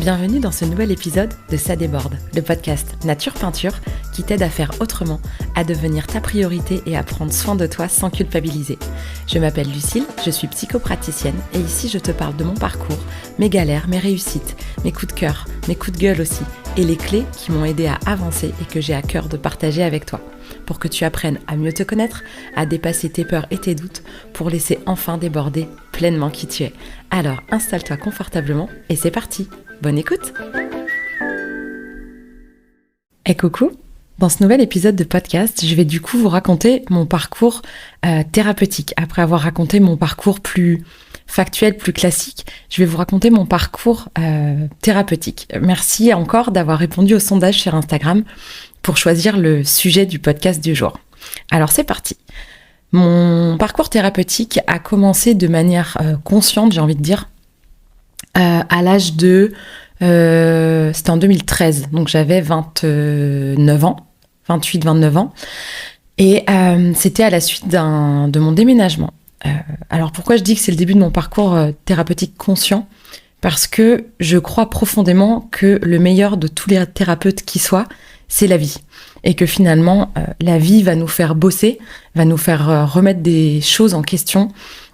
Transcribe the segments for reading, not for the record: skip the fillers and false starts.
Bienvenue dans ce nouvel épisode de Ça déborde, le podcast Nature Peinture qui t'aide à faire autrement, à devenir ta priorité et à prendre soin de toi sans culpabiliser. Je m'appelle Lucille, je suis psychopraticienne et ici je te parle de mon parcours, mes galères, mes réussites, mes coups de cœur, mes coups de gueule aussi et les clés qui m'ont aidé à avancer et que j'ai à cœur de partager avec toi pour que tu apprennes à mieux te connaître, à dépasser tes peurs et tes doutes pour laisser enfin déborder pleinement qui tu es. Alors installe-toi confortablement et c'est parti. Bonne écoute! Et coucou! Dans ce nouvel épisode de podcast, je vais du coup vous raconter mon parcours thérapeutique. Après avoir raconté mon parcours plus factuel, plus classique, je vais vous raconter mon parcours thérapeutique. Merci encore d'avoir répondu au sondage sur Instagram pour choisir le sujet du podcast du jour. Alors c'est parti! Mon parcours thérapeutique a commencé de manière consciente, j'ai envie de dire, à l'âge de... c'était en 2013, donc j'avais 29 ans, 28-29 ans. Et c'était à la suite de mon déménagement. Alors pourquoi je dis que c'est le début de mon parcours thérapeutique conscient ? Parce que je crois profondément que le meilleur de tous les thérapeutes qui soient, c'est la vie. Et que finalement, la vie va nous faire bosser, va nous faire remettre des choses en question,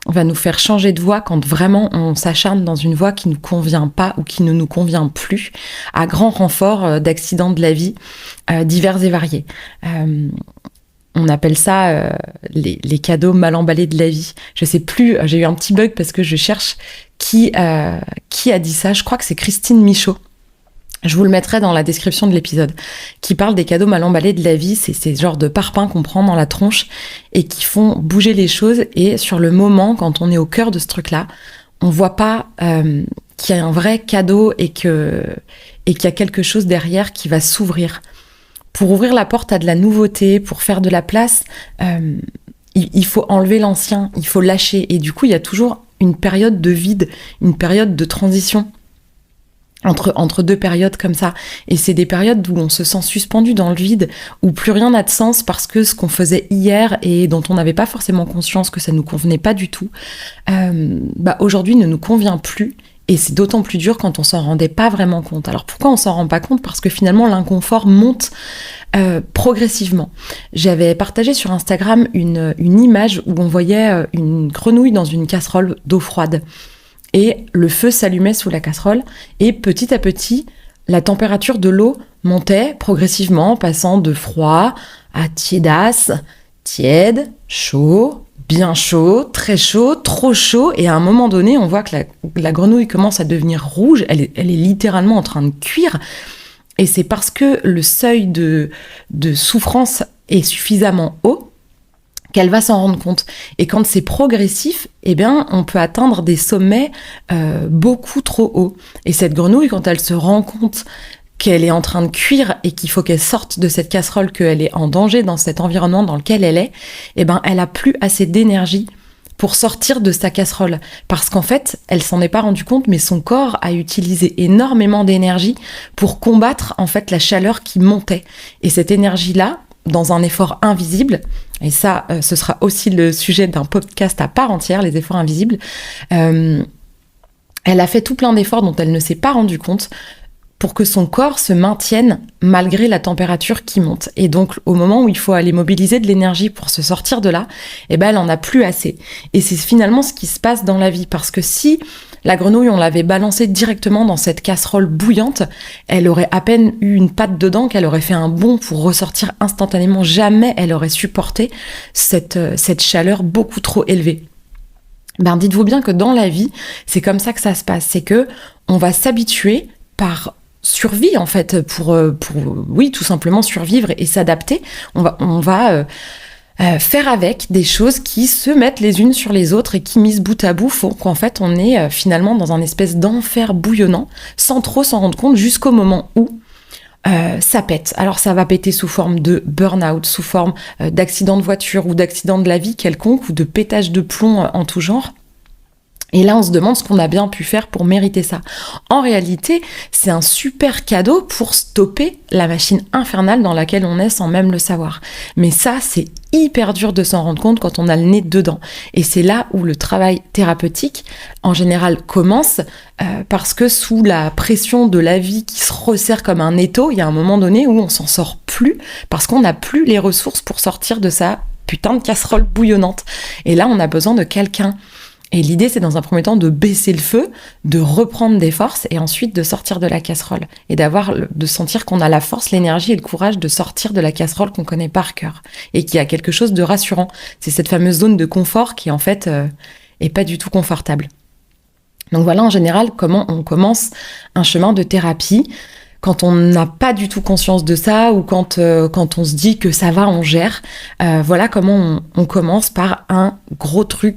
va nous faire changer de voie quand vraiment on s'acharne dans une voie qui ne nous convient pas ou qui ne nous convient plus, à grand renfort d'accidents de la vie divers et variés. On appelle ça les cadeaux mal emballés de la vie. Je sais plus, j'ai eu un petit bug parce que je cherche qui a dit ça. Je crois que c'est Christine Michaud. Je vous le mettrai dans la description de l'épisode, qui parle des cadeaux mal emballés de la vie. C'est ces genres de parpaings qu'on prend dans la tronche et qui font bouger les choses. Et sur le moment, quand on est au cœur de ce truc-là, on voit pas qu'il y a un vrai cadeau et qu'il y a quelque chose derrière qui va s'ouvrir. Pour ouvrir la porte à de la nouveauté, pour faire de la place, il faut enlever l'ancien, il faut lâcher. Et du coup, il y a toujours une période de vide, une période de transition entre deux périodes comme ça. Et c'est des périodes où on se sent suspendu dans le vide, où plus rien n'a de sens parce que ce qu'on faisait hier et dont on n'avait pas forcément conscience que ça nous convenait pas du tout, aujourd'hui ne nous convient plus. Et c'est d'autant plus dur quand on s'en rendait pas vraiment compte. Alors pourquoi on s'en rend pas compte ? Parce que finalement l'inconfort monte progressivement. J'avais partagé sur Instagram une image où on voyait une grenouille dans une casserole d'eau froide. Et le feu s'allumait sous la casserole et petit à petit, la température de l'eau montait progressivement, passant de froid à tiédasse, tiède, chaud, bien chaud, très chaud, trop chaud. Et à un moment donné, on voit que la grenouille commence à devenir rouge. Elle est littéralement en train de cuire. Et c'est parce que le seuil de souffrance est suffisamment haut qu'elle va s'en rendre compte. Et quand c'est progressif, on peut atteindre des sommets beaucoup trop hauts. Et cette grenouille, quand elle se rend compte qu'elle est en train de cuire et qu'il faut qu'elle sorte de cette casserole, qu'elle est en danger dans cet environnement dans lequel elle est, elle a plus assez d'énergie pour sortir de sa casserole. Parce qu'en fait, elle s'en est pas rendue compte, mais son corps a utilisé énormément d'énergie pour combattre en fait la chaleur qui montait. Et cette énergie-là, dans un effort invisible, et ça, ce sera aussi le sujet d'un podcast à part entière, les efforts invisibles, elle a fait tout plein d'efforts dont elle ne s'est pas rendue compte pour que son corps se maintienne malgré la température qui monte. Et donc, au moment où il faut aller mobiliser de l'énergie pour se sortir de là, elle en a plus assez. Et c'est finalement ce qui se passe dans la vie, parce que si la grenouille, on l'avait balancée directement dans cette casserole bouillante, elle aurait à peine eu une patte dedans, qu'elle aurait fait un bond pour ressortir instantanément. Jamais elle aurait supporté cette chaleur beaucoup trop élevée. Dites-vous bien que dans la vie, c'est comme ça que ça se passe. C'est que on va s'habituer par survie, en fait, pour tout simplement survivre et s'adapter. On va faire avec des choses qui se mettent les unes sur les autres et qui, mises bout à bout, font qu'en fait, on est finalement dans un espèce d'enfer bouillonnant, sans trop s'en rendre compte, jusqu'au moment où ça pète. Alors ça va péter sous forme de burn-out, sous forme d'accident de voiture ou d'accident de la vie quelconque, ou de pétage de plomb en tout genre. Et là, on se demande ce qu'on a bien pu faire pour mériter ça. En réalité, c'est un super cadeau pour stopper la machine infernale dans laquelle on est sans même le savoir. Mais ça, c'est hyper dur de s'en rendre compte quand on a le nez dedans. Et c'est là où le travail thérapeutique, en général, commence parce que sous la pression de la vie qui se resserre comme un étau, il y a un moment donné où on s'en sort plus parce qu'on n'a plus les ressources pour sortir de sa putain de casserole bouillonnante. Et là, on a besoin de quelqu'un. Et l'idée, c'est dans un premier temps de baisser le feu, de reprendre des forces et ensuite de sortir de la casserole. Et de sentir qu'on a la force, l'énergie et le courage de sortir de la casserole qu'on connaît par cœur. Et qui a quelque chose de rassurant. C'est cette fameuse zone de confort qui, en fait, est pas du tout confortable. Donc voilà, en général, comment on commence un chemin de thérapie quand on n'a pas du tout conscience de ça ou quand on se dit que ça va, on gère. Voilà comment on commence par un gros truc,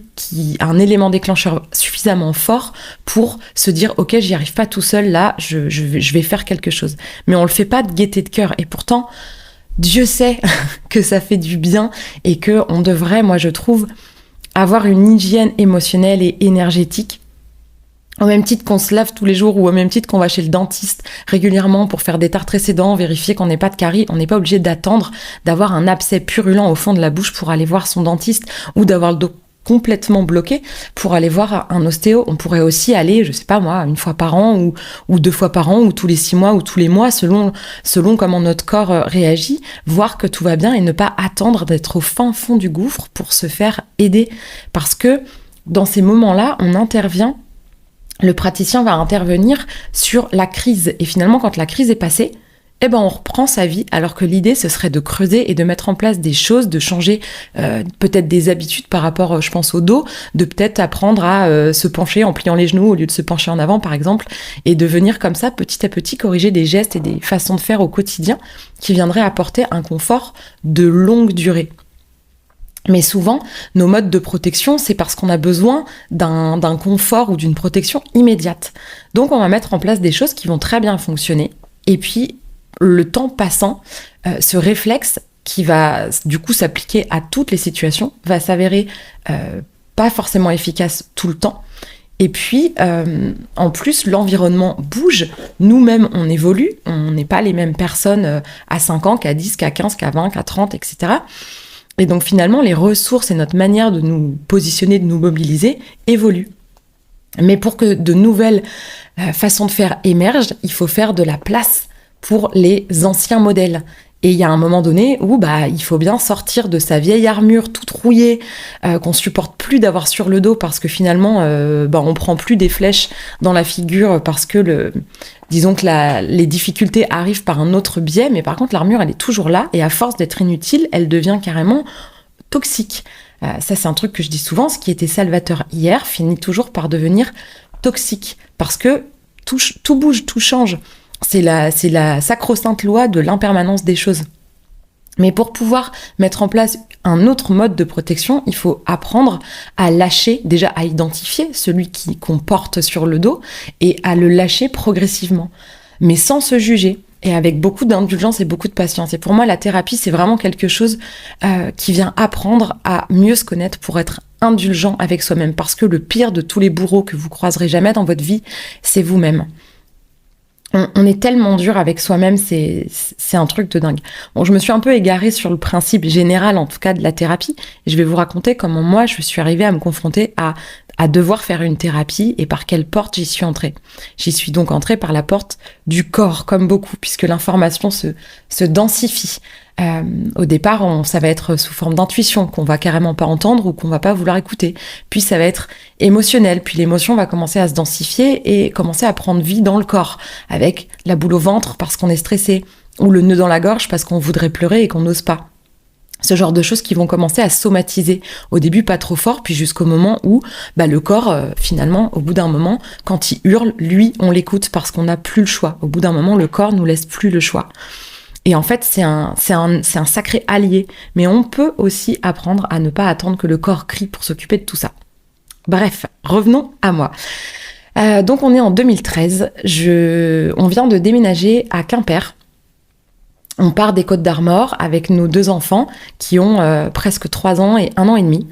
un élément déclencheur suffisamment fort pour se dire « Ok, j'y arrive pas tout seul, là, je vais faire quelque chose ». Mais on le fait pas de gaieté de cœur. Et pourtant, Dieu sait que ça fait du bien et qu'on devrait, moi je trouve, avoir une hygiène émotionnelle et énergétique au même titre qu'on se lave tous les jours ou au même titre qu'on va chez le dentiste régulièrement pour faire des tartres et ses dents, vérifier qu'on n'ait pas de caries, on n'est pas obligé d'attendre d'avoir un abcès purulent au fond de la bouche pour aller voir son dentiste ou d'avoir le dos complètement bloqué pour aller voir un ostéo. On pourrait aussi aller, je sais pas moi, une fois par an ou 2 fois par an ou tous les 6 mois ou tous les mois selon comment notre corps réagit, voir que tout va bien et ne pas attendre d'être au fin fond du gouffre pour se faire aider. Parce que dans ces moments-là, le praticien va intervenir sur la crise. Et finalement, quand la crise est passée, on reprend sa vie, alors que l'idée, ce serait de creuser et de mettre en place des choses, de changer peut-être des habitudes par rapport, je pense, au dos, de peut-être apprendre à se pencher en pliant les genoux au lieu de se pencher en avant, par exemple, et de venir comme ça, petit à petit, corriger des gestes et des façons de faire au quotidien qui viendraient apporter un confort de longue durée. Mais souvent, nos modes de protection, c'est parce qu'on a besoin d'un confort ou d'une protection immédiate. Donc, on va mettre en place des choses qui vont très bien fonctionner. Et puis, le temps passant, ce réflexe qui va du coup s'appliquer à toutes les situations va s'avérer pas forcément efficace tout le temps. Et puis, en plus, l'environnement bouge. Nous-mêmes, on évolue. On n'est pas les mêmes personnes à 5 ans qu'à 10, qu'à 15, qu'à 20, qu'à 30, etc. Et donc finalement, les ressources et notre manière de nous positionner, de nous mobiliser évoluent. Mais pour que de nouvelles façons de faire émergent, il faut faire de la place pour les anciens modèles. Et il y a un moment donné où il faut bien sortir de sa vieille armure toute rouillée, qu'on supporte plus d'avoir sur le dos parce que finalement, on prend plus des flèches dans la figure parce que disons que les difficultés arrivent par un autre biais, mais par contre l'armure elle est toujours là et à force d'être inutile, elle devient carrément toxique. Ça c'est un truc que je dis souvent, ce qui était salvateur hier finit toujours par devenir toxique parce que tout bouge, tout change. C'est la sacro-sainte loi de l'impermanence des choses. Mais pour pouvoir mettre en place un autre mode de protection, il faut apprendre à lâcher, déjà à identifier celui qu'on porte sur le dos et à le lâcher progressivement, mais sans se juger et avec beaucoup d'indulgence et beaucoup de patience. Et pour moi, la thérapie, c'est vraiment quelque chose qui vient apprendre à mieux se connaître pour être indulgent avec soi-même. Parce que le pire de tous les bourreaux que vous croiserez jamais dans votre vie, c'est vous-même. On est tellement dur avec soi-même, c'est un truc de dingue. Bon, je me suis un peu égarée sur le principe général, en tout cas, de la thérapie. Et je vais vous raconter comment moi, je suis arrivée à me confronter à devoir faire une thérapie et par quelle porte j'y suis entrée. J'y suis donc entrée par la porte du corps, comme beaucoup, puisque l'information se densifie. Au départ, ça va être sous forme d'intuition qu'on va carrément pas entendre ou qu'on va pas vouloir écouter. Puis ça va être émotionnel, puis l'émotion va commencer à se densifier et commencer à prendre vie dans le corps, avec la boule au ventre parce qu'on est stressé, ou le nœud dans la gorge parce qu'on voudrait pleurer et qu'on n'ose pas. Ce genre de choses qui vont commencer à somatiser. Au début, pas trop fort, puis jusqu'au moment où le corps, finalement, au bout d'un moment, quand il hurle, lui, on l'écoute parce qu'on n'a plus le choix. Au bout d'un moment, le corps nous laisse plus le choix. Et en fait, c'est un sacré allié. Mais on peut aussi apprendre à ne pas attendre que le corps crie pour s'occuper de tout ça. Bref, revenons à moi. Donc, on est en 2013. On vient de déménager à Quimper. On part des Côtes-d'Armor avec nos 2 enfants qui ont presque 3 ans et 1 an et demi.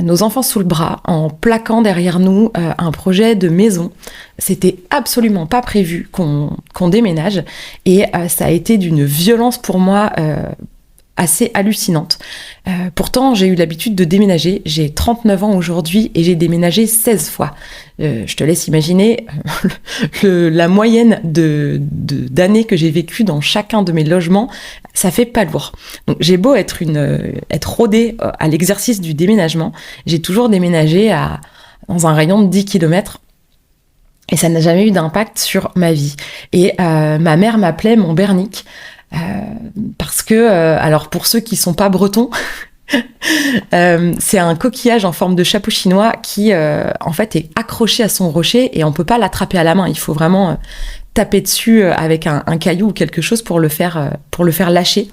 Nos enfants sous le bras, en plaquant derrière nous un projet de maison. C'était absolument pas prévu qu'on déménage et ça a été d'une violence pour moi assez hallucinante. Pourtant, j'ai eu l'habitude de déménager. J'ai 39 ans aujourd'hui et j'ai déménagé 16 fois. Je te laisse imaginer la moyenne d'années que j'ai vécues dans chacun de mes logements. Ça fait pas lourd. Donc, j'ai beau être rodée à l'exercice du déménagement, j'ai toujours déménagé dans un rayon de 10 km. Et ça n'a jamais eu d'impact sur ma vie. Et ma mère m'appelait mon Bernic. Parce que, alors pour ceux qui sont pas bretons, c'est un coquillage en forme de chapeau chinois qui, en fait, est accroché à son rocher et on peut pas l'attraper à la main. Il faut vraiment taper dessus avec un caillou ou quelque chose pour le faire lâcher.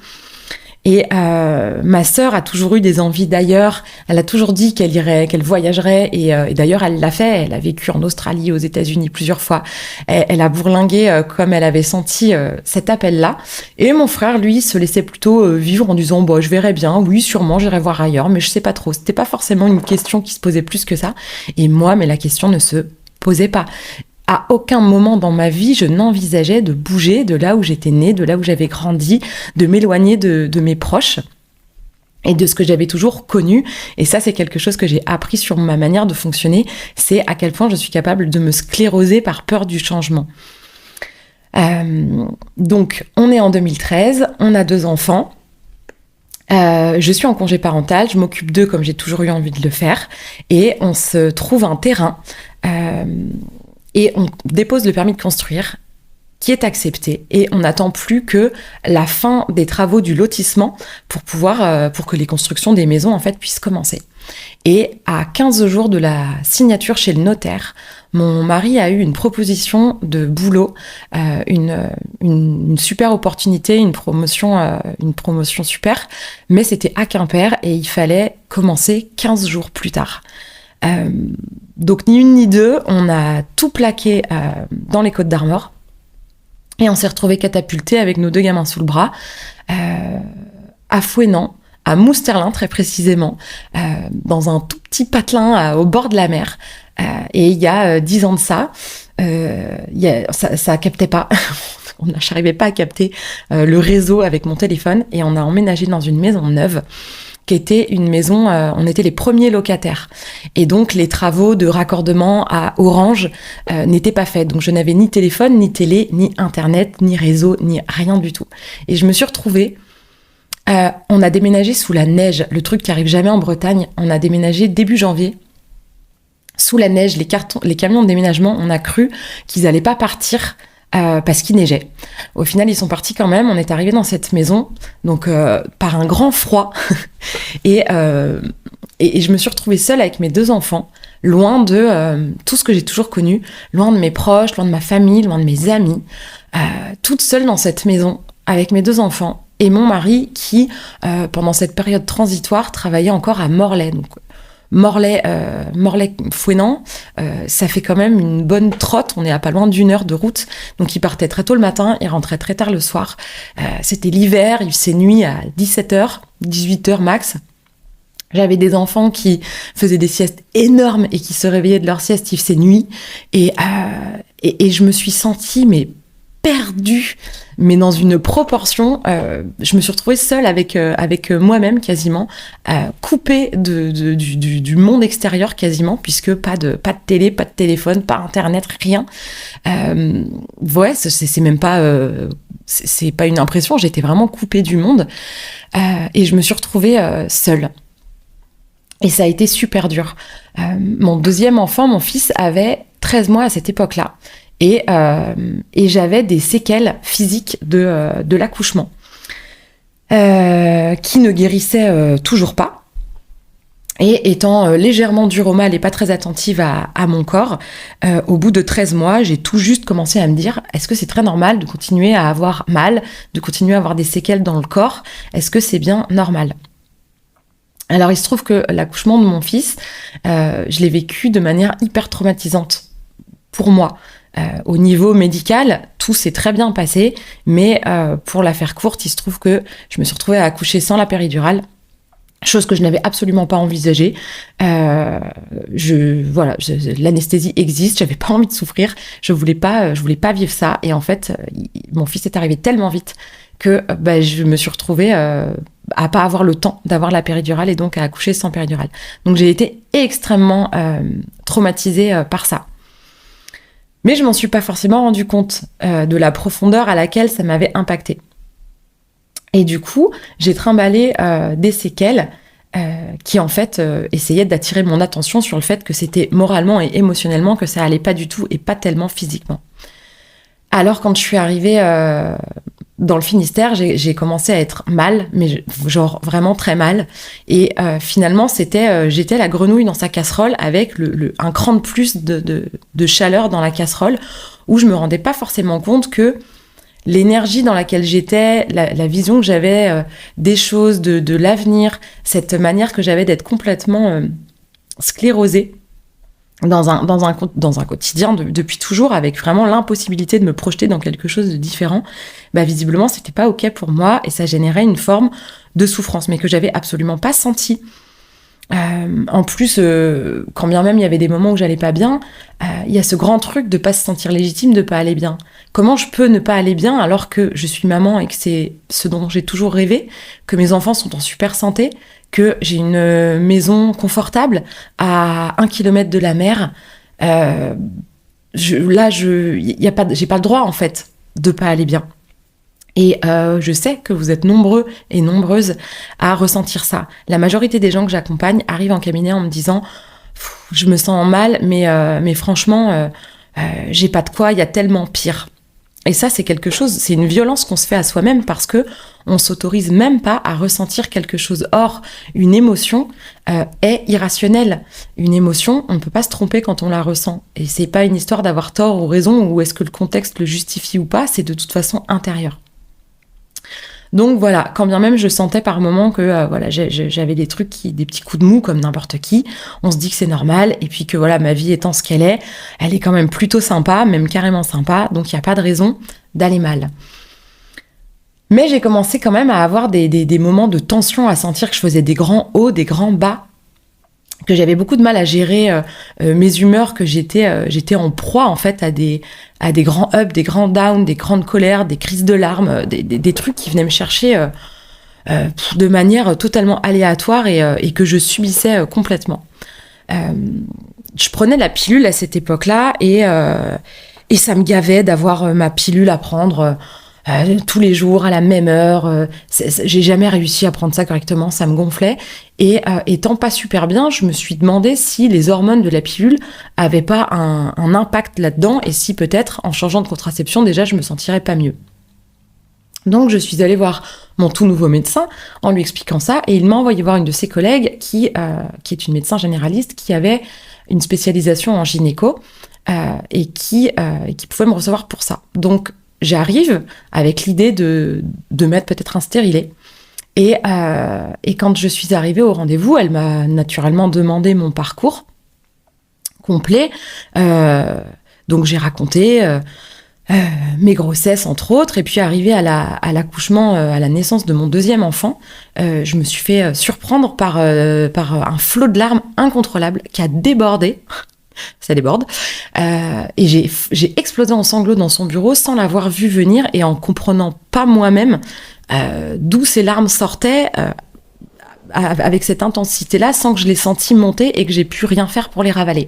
Et ma sœur a toujours eu des envies d'ailleurs. Elle a toujours dit qu'elle voyagerait. Et d'ailleurs, elle l'a fait. Elle a vécu en Australie, aux États-Unis plusieurs fois. Elle a bourlingué comme elle avait senti cet appel-là. Et mon frère, lui, se laissait plutôt vivre en disant « je verrai bien. Oui, sûrement, j'irai voir ailleurs. Mais je sais pas trop. » C'était pas forcément une question qui se posait plus que ça. Et moi, mais la question ne se posait pas. À aucun moment dans ma vie, je n'envisageais de bouger de là où j'étais née, de là où j'avais grandi, de m'éloigner de mes proches et de ce que j'avais toujours connu. Et ça, c'est quelque chose que j'ai appris sur ma manière de fonctionner. C'est à quel point je suis capable de me scléroser par peur du changement. Donc, on est en 2013, on a 2 enfants. Je suis en congé parental, je m'occupe d'eux comme j'ai toujours eu envie de le faire. Et on se trouve un terrain... Et on dépose le permis de construire qui est accepté et on n'attend plus que la fin des travaux du lotissement pour que les constructions des maisons en fait puissent commencer. Et à 15 jours de la signature chez le notaire, mon mari a eu une proposition de boulot, une super opportunité, une promotion super, mais c'était à Quimper et il fallait commencer 15 jours plus tard. Donc ni une ni deux, on a tout plaqué dans les Côtes-d'Armor et on s'est retrouvés catapultés avec nos 2 gamins sous le bras à Fouesnant, à Mousterlin très précisément, dans un tout petit patelin au bord de la mer. Et il y a 10 ans de ça, ça captait pas. J'arrivais pas à capter le réseau avec mon téléphone et on a emménagé dans une maison neuve qui était une maison, on était les premiers locataires. Et donc, les travaux de raccordement à Orange n'étaient pas faits. Donc, je n'avais ni téléphone, ni télé, ni Internet, ni réseau, ni rien du tout. Et je me suis retrouvée, on a déménagé sous la neige, le truc qui arrive jamais en Bretagne. On a déménagé début janvier. Sous la neige, les camions de déménagement, on a cru qu'ils allaient pas partir parce qu'il neigeait. Au final, ils sont partis quand même. On est arrivé dans cette maison, donc par un grand froid. et je me suis retrouvée seule avec mes 2 enfants, loin de tout ce que j'ai toujours connu, loin de mes proches, loin de ma famille, loin de mes amis, toute seule dans cette maison avec mes 2 enfants et mon mari qui, pendant cette période transitoire, travaillait encore à Morlaix. Donc, Morlaix-Fouesnant, ça fait quand même une bonne trotte, on est à pas loin d'1 heure de route, donc il partait très tôt le matin, il rentrait très tard le soir, c'était l'hiver, il faisait nuit à 17h, 18h max. J'avais des enfants qui faisaient des siestes énormes et qui se réveillaient de leur sieste, il faisait nuit, et je me suis sentie perdue, mais dans une proportion, je me suis retrouvée seule avec moi-même quasiment, coupée du monde extérieur quasiment, puisque pas de télé, pas de téléphone, pas internet, rien. Ouais, c'est même pas, c'est pas une impression, j'étais vraiment coupée du monde, et je me suis retrouvée seule. Et ça a été super dur. Mon 2e enfant, mon fils, avait 13 mois à cette époque-là. Et j'avais des séquelles physiques de l'accouchement qui ne guérissaient toujours pas. Et étant légèrement dure au mal et pas très attentive à mon corps, au bout de 13 mois, j'ai tout juste commencé à me dire « Est-ce que c'est très normal de continuer à avoir mal, de continuer à avoir des séquelles dans le corps? Est-ce que c'est bien normal ?» Alors, il se trouve que l'accouchement de mon fils, je l'ai vécu de manière hyper traumatisante pour moi. Au niveau médical, tout s'est très bien passé, mais pour la faire courte, il se trouve que je me suis retrouvée à accoucher sans la péridurale, chose que je n'avais absolument pas envisagée. L'anesthésie existe, j'avais pas envie de souffrir, je voulais pas vivre ça, et en fait, mon fils est arrivé tellement vite que je me suis retrouvée à pas avoir le temps d'avoir la péridurale et donc à accoucher sans péridurale. Donc j'ai été extrêmement traumatisée par ça. Mais je m'en suis pas forcément rendu compte de la profondeur à laquelle ça m'avait impactée. Et du coup, j'ai trimballé des séquelles qui en fait essayaient d'attirer mon attention sur le fait que c'était moralement et émotionnellement que ça allait pas du tout et pas tellement physiquement. Alors quand je suis arrivée dans le Finistère, j'ai commencé à être mal, mais genre vraiment très mal. Et finalement, j'étais la grenouille dans sa casserole avec un cran de plus de chaleur dans la casserole, où je me rendais pas forcément compte que l'énergie dans laquelle j'étais, la vision que j'avais des choses, de l'avenir, cette manière que j'avais d'être complètement sclérosée, dans un quotidien depuis toujours, avec vraiment l'impossibilité de me projeter dans quelque chose de différent, visiblement c'était pas ok pour moi et ça générait une forme de souffrance, mais que j'avais absolument pas sentie. En plus, quand bien même il y avait des moments où j'allais pas bien, il y a ce grand truc de pas se sentir légitime, de pas aller bien. Comment je peux ne pas aller bien alors que je suis maman et que c'est ce dont j'ai toujours rêvé, que mes enfants sont en super santé, que j'ai une maison confortable à 1 kilomètre de la mer. J'ai pas le droit en fait de pas aller bien. Et je sais que vous êtes nombreux et nombreuses à ressentir ça. La majorité des gens que j'accompagne arrivent en cabinet en me disant « je me sens mal, mais franchement, j'ai pas de quoi, il y a tellement pire ». Et ça, c'est quelque chose, c'est une violence qu'on se fait à soi-même parce que on s'autorise même pas à ressentir quelque chose. Or, une émotion est irrationnelle. Une émotion, on ne peut pas se tromper quand on la ressent. Et c'est pas une histoire d'avoir tort ou raison ou est-ce que le contexte le justifie ou pas, c'est de toute façon intérieur. Donc voilà, quand bien même je sentais par moments que j'avais des petits coups de mou comme n'importe qui, on se dit que c'est normal et puis que voilà, ma vie étant ce qu'elle est quand même plutôt sympa, même carrément sympa, donc il n'y a pas de raison d'aller mal. Mais j'ai commencé quand même à avoir des moments de tension, à sentir que je faisais des grands hauts, des grands bas, que j'avais beaucoup de mal à gérer mes humeurs, que j'étais en proie en fait à des grands ups, des grands downs, des grandes colères, des crises de larmes, des trucs qui venaient me chercher de manière totalement aléatoire et que je subissais complètement. Je prenais la pilule à cette époque-là et ça me gavait d'avoir ma pilule à prendre tous les jours à la même heure. J'ai jamais réussi à prendre ça correctement, ça me gonflait. Et étant pas super bien, je me suis demandé si les hormones de la pilule avaient pas un impact là-dedans et si peut-être en changeant de contraception déjà je me sentirais pas mieux. Donc je suis allée voir mon tout nouveau médecin en lui expliquant ça et il m'a envoyé voir une de ses collègues qui est une médecin généraliste qui avait une spécialisation en gynéco et qui pouvait me recevoir pour ça. Donc j'arrive avec l'idée de mettre peut-être un stérilet. Et quand je suis arrivée au rendez-vous, elle m'a naturellement demandé mon parcours complet. Donc j'ai raconté mes grossesses entre autres, et puis arrivée à l'accouchement, à la naissance de mon deuxième enfant, je me suis fait surprendre par un flot de larmes incontrôlable qui a débordé. Ça déborde. Et j'ai explosé en sanglots dans son bureau sans l'avoir vu venir et en comprenant pas moi-même d'où ces larmes sortaient avec cette intensité-là sans que je les senti monter et que j'ai pu rien faire pour les ravaler.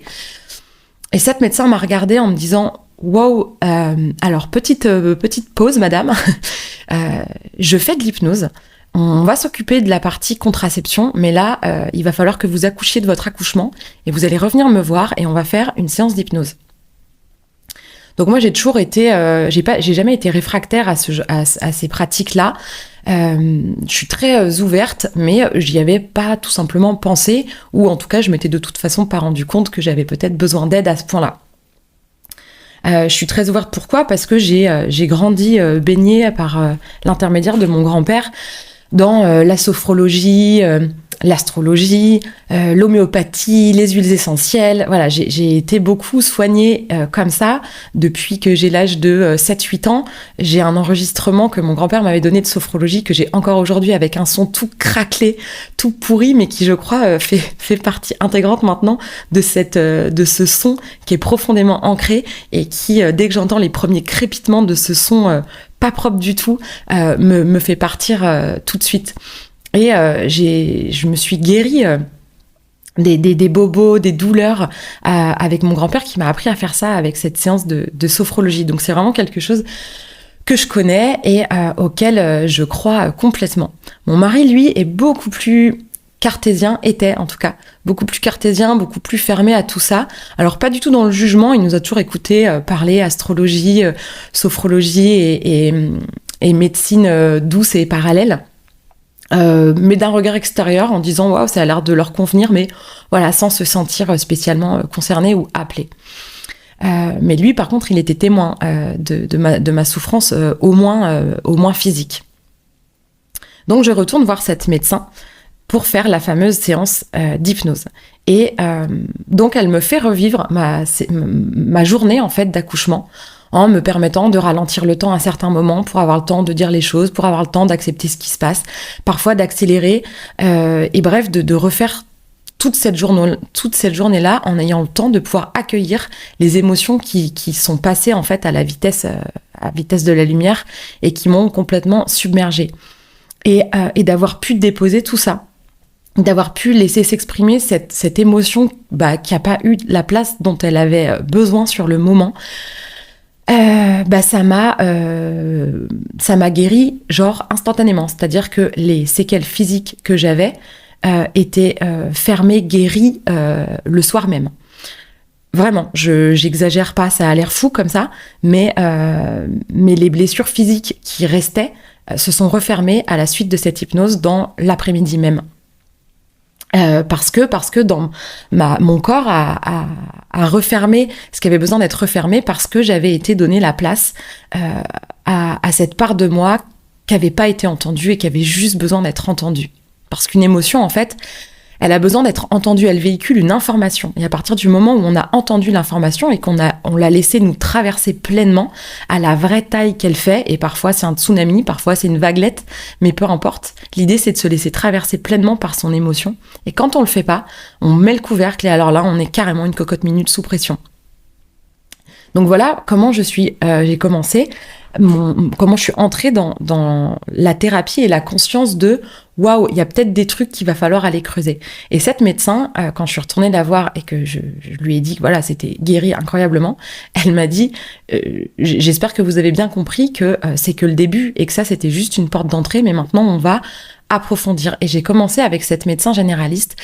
Et cette médecin m'a regardée en me disant « Wow, alors petite pause, madame. Je fais de l'hypnose. On va s'occuper de la partie contraception, mais là, il va falloir que vous accouchiez de votre accouchement et vous allez revenir me voir et on va faire une séance d'hypnose. » Donc moi, j'ai toujours été, j'ai jamais été réfractaire à ces pratiques-là. Je suis très ouverte, mais j'y avais pas tout simplement pensé, ou en tout cas, je m'étais de toute façon pas rendu compte que j'avais peut-être besoin d'aide à ce point-là. Je suis très ouverte. Pourquoi ? Parce que j'ai grandi baignée par l'intermédiaire de mon grand-père dans la sophrologie, l'astrologie, l'homéopathie, les huiles essentielles. Voilà, j'ai été beaucoup soignée comme ça depuis que j'ai l'âge de 7-8 ans. J'ai un enregistrement que mon grand-père m'avait donné de sophrologie que j'ai encore aujourd'hui avec un son tout craquelé, tout pourri, mais qui, je crois, fait partie intégrante maintenant de ce son qui est profondément ancré et qui, dès que j'entends les premiers crépitements de ce son pas propre du tout, me fait partir tout de suite. Et je me suis guérie des bobos, des douleurs avec mon grand-père qui m'a appris à faire ça avec cette séance de sophrologie. Donc c'est vraiment quelque chose que je connais et auquel je crois complètement. Mon mari, lui, est beaucoup plus cartésien, était en tout cas, beaucoup plus cartésien, beaucoup plus fermé à tout ça. Alors pas du tout dans le jugement, il nous a toujours écouté parler astrologie, sophrologie et médecine douce et parallèle. Mais d'un regard extérieur en disant waouh, ça a l'air de leur convenir, mais voilà, sans se sentir spécialement concerné ou appelé. Mais lui, par contre, il était témoin de ma souffrance, au moins physique. Donc je retourne voir cette médecin pour faire la fameuse séance d'hypnose. Et donc elle me fait revivre ma journée en fait d'accouchement, en me permettant de ralentir le temps à certains moments pour avoir le temps de dire les choses, pour avoir le temps d'accepter ce qui se passe, parfois d'accélérer, et bref, de refaire toute cette journée-là en ayant le temps de pouvoir accueillir les émotions qui sont passées en fait à vitesse de la lumière et qui m'ont complètement submergée. Et d'avoir pu déposer tout ça, d'avoir pu laisser s'exprimer cette émotion qui n'a pas eu la place dont elle avait besoin sur le moment. Ça m'a guéri genre instantanément, c'est-à-dire que les séquelles physiques que j'avais étaient fermées, guéries le soir même. Vraiment, j'exagère pas, ça a l'air fou comme ça, mais les blessures physiques qui restaient se sont refermées à la suite de cette hypnose dans l'après-midi même. Parce que dans mon corps a refermé ce qui avait besoin d'être refermé parce que j'avais été donné la place à cette part de moi qui n'avait pas été entendue et qui avait juste besoin d'être entendue. Parce qu'une émotion, en fait, elle a besoin d'être entendue, elle véhicule une information. Et à partir du moment où on a entendu l'information et on l'a laissé nous traverser pleinement à la vraie taille qu'elle fait, et parfois c'est un tsunami, parfois c'est une vaguelette, mais peu importe, l'idée c'est de se laisser traverser pleinement par son émotion. Et quand on le fait pas, on met le couvercle et alors là on est carrément une cocotte minute sous pression. Donc voilà comment j'ai commencé, comment je suis entrée dans la thérapie et la conscience de waouh, il y a peut-être des trucs qu'il va falloir aller creuser. Et cette médecin, quand je suis retournée la voir et que je lui ai dit que voilà, c'était guéri incroyablement, elle m'a dit j'espère que vous avez bien compris que c'est que le début et que ça c'était juste une porte d'entrée, mais maintenant on va approfondir. Et j'ai commencé avec cette médecin généraliste.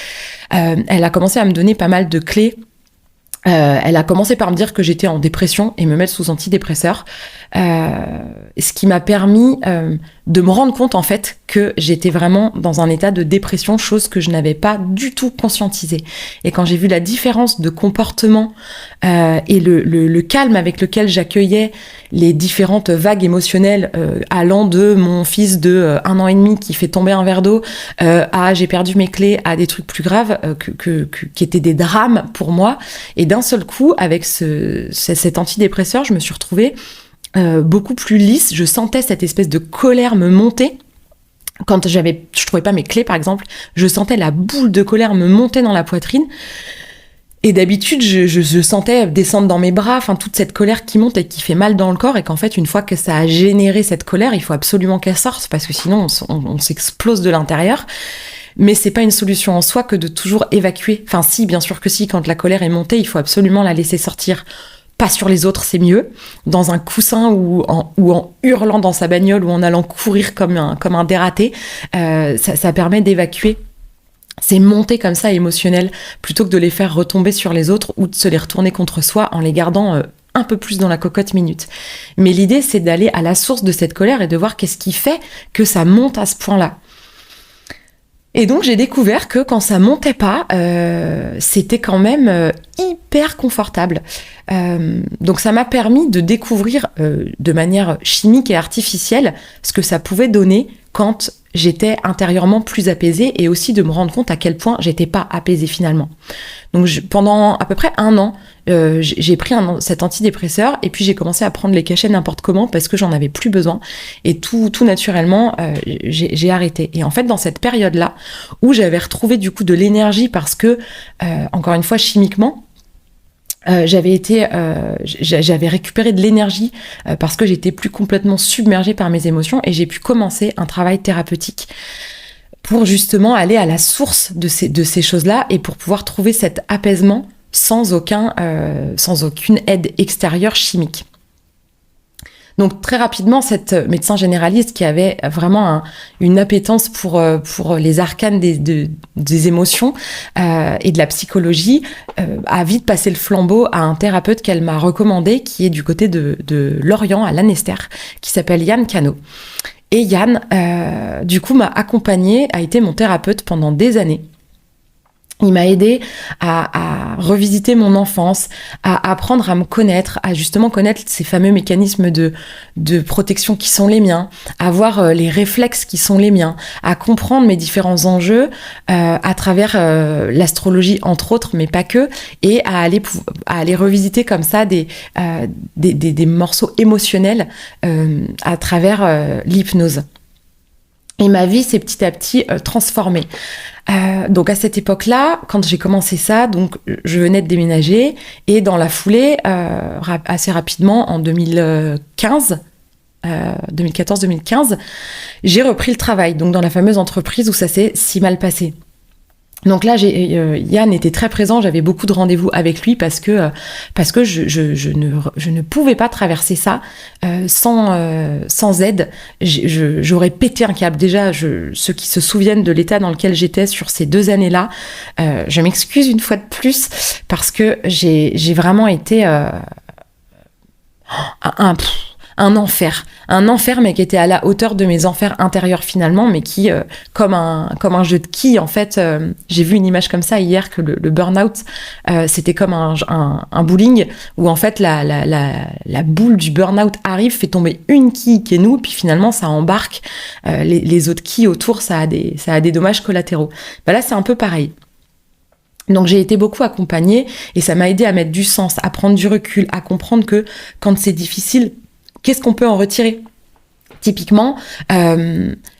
Elle a commencé à me donner pas mal de clés. Elle a commencé par me dire que j'étais en dépression et me mettre sous antidépresseur, ce qui m'a permis de me rendre compte en fait que j'étais vraiment dans un état de dépression, chose que je n'avais pas du tout conscientisée. Et quand j'ai vu la différence de comportement et le calme avec lequel j'accueillais les différentes vagues émotionnelles allant de mon fils de 1 an et demi qui fait tomber un verre d'eau à j'ai perdu mes clés, à des trucs plus graves qui étaient des drames pour moi. Et d'un seul coup, avec cet antidépresseur, je me suis retrouvée beaucoup plus lisse. Je sentais cette espèce de colère me monter. Quand je trouvais pas mes clés, par exemple, je sentais la boule de colère me monter dans la poitrine. Et d'habitude, je sentais descendre dans mes bras, enfin toute cette colère qui monte et qui fait mal dans le corps, et qu'en fait, une fois que ça a généré cette colère, il faut absolument qu'elle sorte, parce que sinon, on s'explose de l'intérieur. Mais c'est pas une solution en soi que de toujours évacuer. Enfin si, bien sûr que si, quand la colère est montée, il faut absolument la laisser sortir. Pas sur les autres, c'est mieux. Dans un coussin ou en hurlant dans sa bagnole ou en allant courir comme un dératé, ça permet d'évacuer ces montées comme ça émotionnelles plutôt que de les faire retomber sur les autres ou de se les retourner contre soi en les gardant un peu plus dans la cocotte minute. Mais l'idée, c'est d'aller à la source de cette colère et de voir qu'est-ce qui fait que ça monte à ce point-là. Et donc j'ai découvert que quand ça montait pas, c'était quand même hyper confortable. Donc ça m'a permis de découvrir de manière chimique et artificielle ce que ça pouvait donner quand j'étais intérieurement plus apaisée, et aussi de me rendre compte à quel point j'étais pas apaisée finalement. Donc pendant à peu près 1 an, j'ai pris cet antidépresseur, et puis j'ai commencé à prendre les cachets n'importe comment parce que j'en avais plus besoin, et tout naturellement j'ai arrêté. Et en fait, dans cette période-là où j'avais retrouvé du coup de l'énergie parce que encore une fois chimiquement, j'avais récupéré de l'énergie parce que j'étais plus complètement submergée par mes émotions, et j'ai pu commencer un travail thérapeutique pour justement aller à la source de ces choses-là, et pour pouvoir trouver cet apaisement sans aucune aide extérieure chimique. Donc très rapidement, cette médecin généraliste qui avait vraiment une appétence pour les arcanes des émotions et de la psychologie a vite passé le flambeau à un thérapeute qu'elle m'a recommandé, qui est du côté de Lorient, à Lanester, qui s'appelle Yann Cano. Et Yann, du coup, m'a accompagnée, a été mon thérapeute pendant des années. Il m'a aidé à revisiter mon enfance, à apprendre à me connaître, à justement connaître ces fameux mécanismes de protection qui sont les miens, à voir les réflexes qui sont les miens, à comprendre mes différents enjeux à travers l'astrologie entre autres, mais pas que, et à aller revisiter comme ça des morceaux émotionnels à travers l'hypnose. Et ma vie s'est petit à petit transformée. Donc à cette époque-là, quand j'ai commencé ça, donc je venais de déménager, et dans la foulée, assez rapidement, en 2014-2015, j'ai repris le travail, donc dans la fameuse entreprise où ça s'est si mal passé. Donc là, Yann était très présent, j'avais beaucoup de rendez-vous avec lui parce que je ne pouvais pas traverser ça sans aide. J'aurais pété un câble. Déjà, ceux qui se souviennent de l'état dans lequel j'étais sur ces 2 années-là, je m'excuse une fois de plus parce que j'ai vraiment été un enfer, mais qui était à la hauteur de mes enfers intérieurs finalement, mais qui, comme un jeu de quilles, en fait, j'ai vu une image comme ça hier, que le burn-out, c'était comme un bowling, où en fait la boule du burn-out arrive, fait tomber une quille qui est nous, puis finalement ça embarque les autres quilles autour, ça a des dommages collatéraux. Bah là c'est un peu pareil. Donc j'ai été beaucoup accompagnée, et ça m'a aidé à mettre du sens, à prendre du recul, à comprendre que quand c'est difficile, qu'est-ce qu'on peut en retirer ? Typiquement,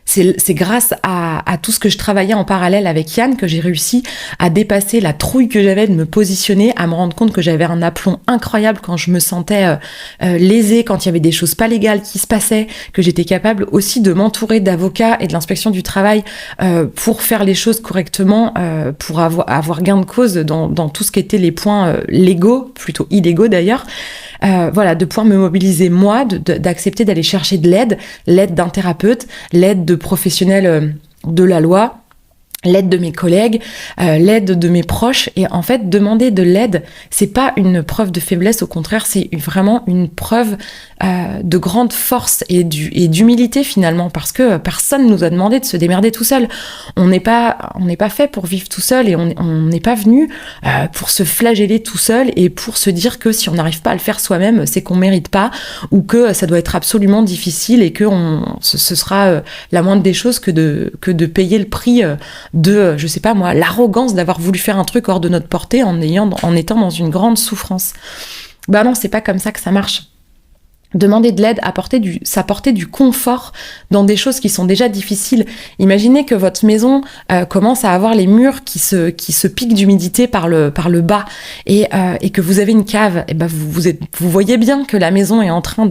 c'est grâce à tout ce que je travaillais en parallèle avec Yann que j'ai réussi à dépasser la trouille que j'avais de me positionner, à me rendre compte que j'avais un aplomb incroyable quand je me sentais lésée, quand il y avait des choses pas légales qui se passaient, que j'étais capable aussi de m'entourer d'avocats et de l'inspection du travail pour faire les choses correctement, pour avoir gain de cause dans tout ce qui était les points légaux, plutôt illégaux d'ailleurs. Voilà, de pouvoir me mobiliser moi, d'accepter d'aller chercher de l'aide d'un thérapeute, l'aide de professionnels de la loi, l'aide de mes collègues, l'aide de mes proches. Et en fait, demander de l'aide, c'est pas une preuve de faiblesse, au contraire, c'est vraiment une preuve de grande force et d'humilité finalement, parce que personne nous a demandé de se démerder tout seul. On n'est pas fait pour vivre tout seul, et on n'est pas venu pour se flageller tout seul et pour se dire que si on n'arrive pas à le faire soi-même, c'est qu'on mérite pas, ou que ça doit être absolument difficile, et que ce sera la moindre des choses que de payer le prix de, je sais pas moi, l'arrogance d'avoir voulu faire un truc hors de notre portée en étant dans une grande souffrance. Bah non, c'est pas comme ça que ça marche. Demander de l'aide, s'apporter du confort dans des choses qui sont déjà difficiles. Imaginez que votre maison commence à avoir les murs qui se piquent d'humidité par le bas, et que vous avez une cave. Et ben vous voyez bien que la maison est en train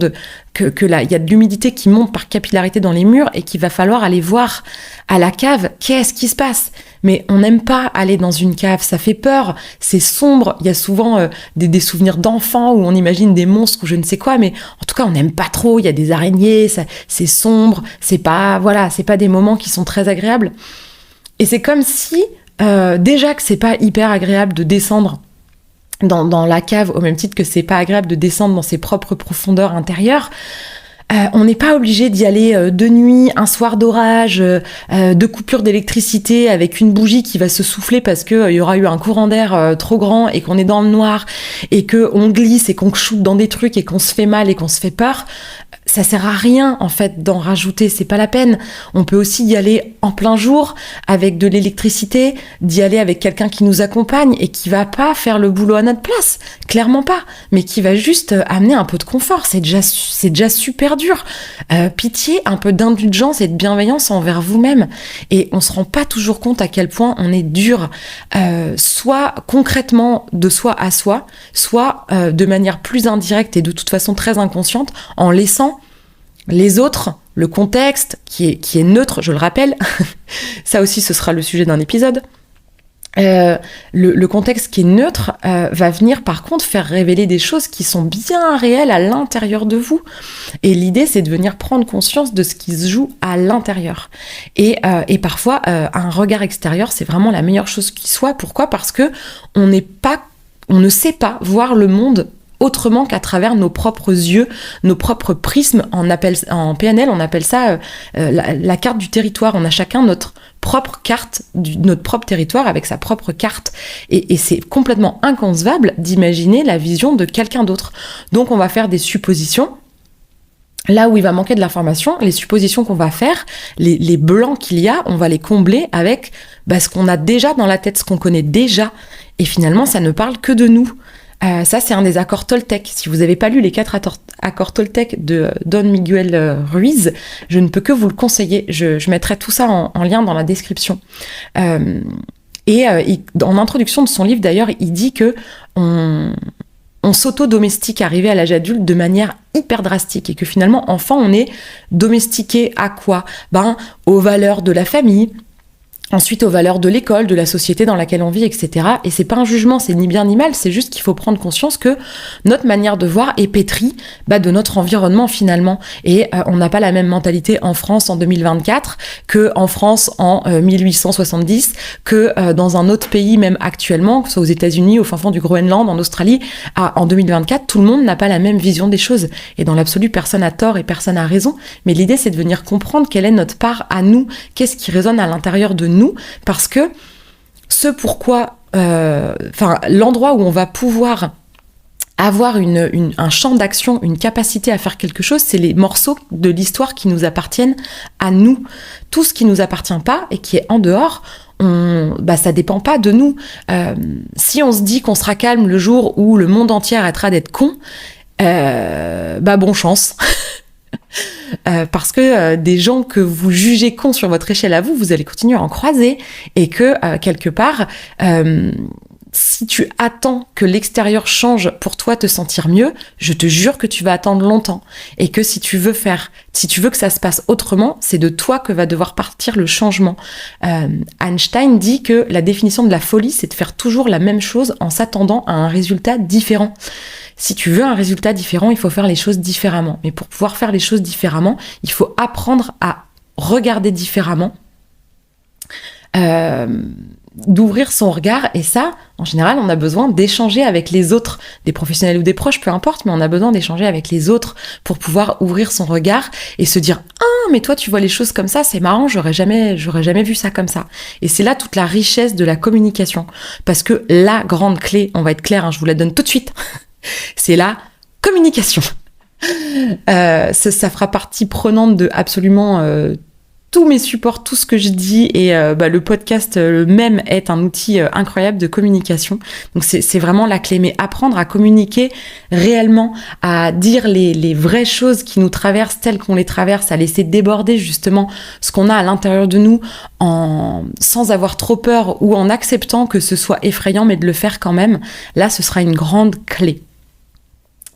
il y a de l'humidité qui monte par capillarité dans les murs, et qu'il va falloir aller voir à la cave qu'est-ce qui se passe. Mais on n'aime pas aller dans une cave, ça fait peur, c'est sombre, il y a souvent des souvenirs d'enfants où on imagine des monstres ou je ne sais quoi, mais en tout cas on n'aime pas trop, il y a des araignées, c'est sombre, c'est pas des moments qui sont très agréables. Et c'est comme si, déjà que c'est pas hyper agréable de descendre dans la cave, au même titre que c'est pas agréable de descendre dans ses propres profondeurs intérieures, On n'est pas obligé d'y aller de nuit, un soir d'orage, de coupure d'électricité avec une bougie qui va se souffler parce qu'il y aura eu un courant d'air trop grand et qu'on est dans le noir et qu'on glisse et qu'on shoot dans des trucs et qu'on se fait mal et qu'on se fait peur. Ça sert à rien, en fait, d'en rajouter, c'est pas la peine. On peut aussi y aller en plein jour, avec de l'électricité, d'y aller avec quelqu'un qui nous accompagne et qui va pas faire le boulot à notre place, clairement pas, mais qui va juste amener un peu de confort, c'est déjà super dur. Pitié, un peu d'indulgence et de bienveillance envers vous-même. Et on se rend pas toujours compte à quel point on est dur, soit concrètement de soi à soi, soit de manière plus indirecte et de toute façon très inconsciente, en laissant les autres, le contexte qui est neutre, je le rappelle, ça aussi ce sera le sujet d'un épisode, le contexte qui est neutre va venir par contre faire révéler des choses qui sont bien réelles à l'intérieur de vous. Et l'idée c'est de venir prendre conscience de ce qui se joue à l'intérieur. Et parfois un regard extérieur c'est vraiment la meilleure chose qui soit. Pourquoi ? Parce que on ne sait pas voir le monde autrement qu'à travers nos propres yeux, nos propres prismes. En PNL, on appelle ça la carte du territoire. On a chacun notre propre carte, notre propre territoire avec sa propre carte. Et c'est complètement inconcevable d'imaginer la vision de quelqu'un d'autre. Donc on va faire des suppositions. Là où il va manquer de l'information, les suppositions qu'on va faire, les blancs qu'il y a, on va les combler avec ce qu'on a déjà dans la tête, ce qu'on connaît déjà. Et finalement, ça ne parle que de nous. Ça, c'est un des accords Toltec. Si vous n'avez pas lu les 4 accords Toltec de Don Miguel Ruiz, je ne peux que vous le conseiller. Je mettrai tout ça en lien dans la description. En introduction de son livre, d'ailleurs, il dit que on s'auto-domestique arrivé à l'âge adulte de manière hyper drastique et que finalement, enfant, on est domestiqué à quoi ? Aux valeurs de la famille, ensuite aux valeurs de l'école, de la société dans laquelle on vit, etc. Et c'est pas un jugement, c'est ni bien ni mal, c'est juste qu'il faut prendre conscience que notre manière de voir est pétrie de notre environnement finalement. Et on n'a pas la même mentalité en France en 2024 que en France en 1870, que dans un autre pays même actuellement, que ce soit aux États-Unis, au fin fond du Groenland, en Australie, en 2024, tout le monde n'a pas la même vision des choses. Et dans l'absolu, personne n'a tort et personne n'a raison. Mais l'idée, c'est de venir comprendre quelle est notre part à nous, qu'est-ce qui résonne à l'intérieur de nous, parce que ce pourquoi, l'endroit où on va pouvoir avoir un champ d'action, une capacité à faire quelque chose, c'est les morceaux de l'histoire qui nous appartiennent à nous. Tout ce qui nous appartient pas et qui est en dehors, ça dépend pas de nous. Si on se dit qu'on sera calme le jour où le monde entier arrêtera d'être con, bonne chance. Parce que des gens que vous jugez cons sur votre échelle à vous, vous allez continuer à en croiser et que quelque part, si tu attends que l'extérieur change pour toi te sentir mieux, je te jure que tu vas attendre longtemps et que si tu veux que ça se passe autrement, c'est de toi que va devoir partir le changement. Einstein dit que la définition de la folie, c'est de faire toujours la même chose en s'attendant à un résultat différent. Si tu veux un résultat différent, il faut faire les choses différemment. Mais pour pouvoir faire les choses différemment, il faut apprendre à regarder différemment, d'ouvrir son regard. Et ça, en général, on a besoin d'échanger avec les autres, des professionnels ou des proches, peu importe, mais on a besoin d'échanger avec les autres pour pouvoir ouvrir son regard et se dire « Ah, mais toi, tu vois les choses comme ça, c'est marrant, j'aurais jamais vu ça comme ça. » Et c'est là toute la richesse de la communication. Parce que la grande clé, on va être clair, je vous la donne tout de suite, c'est la communication. Ça fera partie prenante de absolument tous mes supports, tout ce que je dis, et le podcast même est un outil incroyable de communication. Donc c'est vraiment la clé, mais apprendre à communiquer réellement, à dire les vraies choses qui nous traversent telles qu'on les traverse, à laisser déborder justement ce qu'on a à l'intérieur de nous sans avoir trop peur ou en acceptant que ce soit effrayant, mais de le faire quand même. Là, ce sera une grande clé.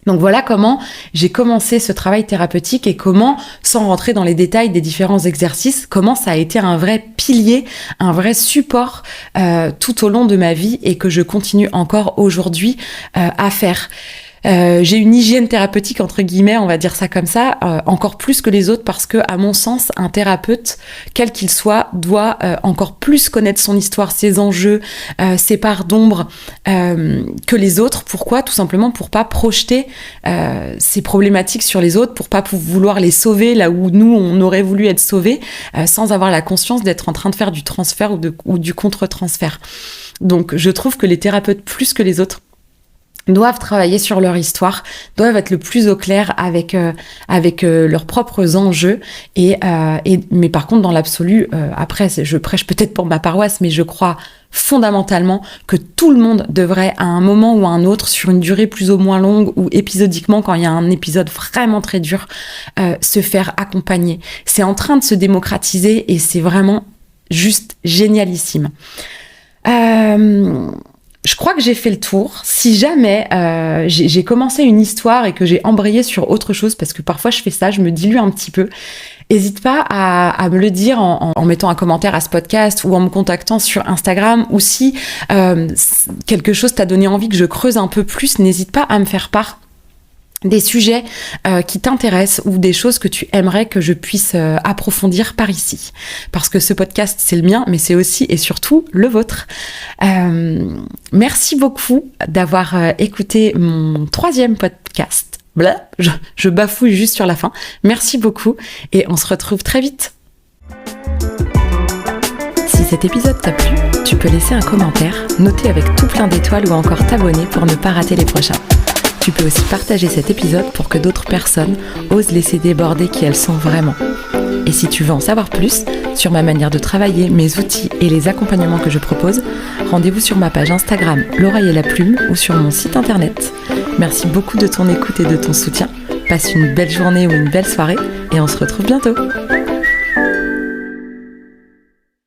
Donc voilà comment j'ai commencé ce travail thérapeutique et comment, sans rentrer dans les détails des différents exercices, comment ça a été un vrai pilier, un vrai support tout au long de ma vie et que je continue encore aujourd'hui à faire. j'ai une hygiène thérapeutique entre guillemets, on va dire ça comme ça, encore plus que les autres parce que, à mon sens, un thérapeute, quel qu'il soit, doit encore plus connaître son histoire, ses enjeux, ses parts d'ombre que les autres. Pourquoi ? Tout simplement pour pas projeter ses problématiques sur les autres, pour pas vouloir les sauver là où nous on aurait voulu être sauvés, sans avoir la conscience d'être en train de faire du transfert ou du contre-transfert. Donc je trouve que les thérapeutes, plus que les autres, doivent travailler sur leur histoire, doivent être le plus au clair avec leurs propres enjeux mais par contre dans l'absolu, après je prêche peut-être pour ma paroisse, mais je crois fondamentalement que tout le monde devrait à un moment ou à un autre, sur une durée plus ou moins longue ou épisodiquement quand il y a un épisode vraiment très dur, se faire accompagner. C'est en train de se démocratiser et c'est vraiment juste génialissime. Je crois que j'ai fait le tour. Si jamais j'ai commencé une histoire et que j'ai embrayé sur autre chose, parce que parfois je fais ça, je me dilue un petit peu, n'hésite pas à me le dire en mettant un commentaire à ce podcast ou en me contactant sur Instagram, ou si quelque chose t'a donné envie que je creuse un peu plus, n'hésite pas à me faire part des sujets qui t'intéressent ou des choses que tu aimerais que je puisse approfondir par ici. Parce que ce podcast, c'est le mien, mais c'est aussi et surtout le vôtre. Merci beaucoup d'avoir écouté mon 3e podcast. Blah, je bafouille juste sur la fin. Merci beaucoup et on se retrouve très vite. Si cet épisode t'a plu, tu peux laisser un commentaire, noter avec tout plein d'étoiles ou encore t'abonner pour ne pas rater les prochains. Tu peux aussi partager cet épisode pour que d'autres personnes osent laisser déborder qui elles sont vraiment. Et si tu veux en savoir plus sur ma manière de travailler, mes outils et les accompagnements que je propose, rendez-vous sur ma page Instagram L'Oreille et la Plume ou sur mon site internet. Merci beaucoup de ton écoute et de ton soutien. Passe une belle journée ou une belle soirée et on se retrouve bientôt.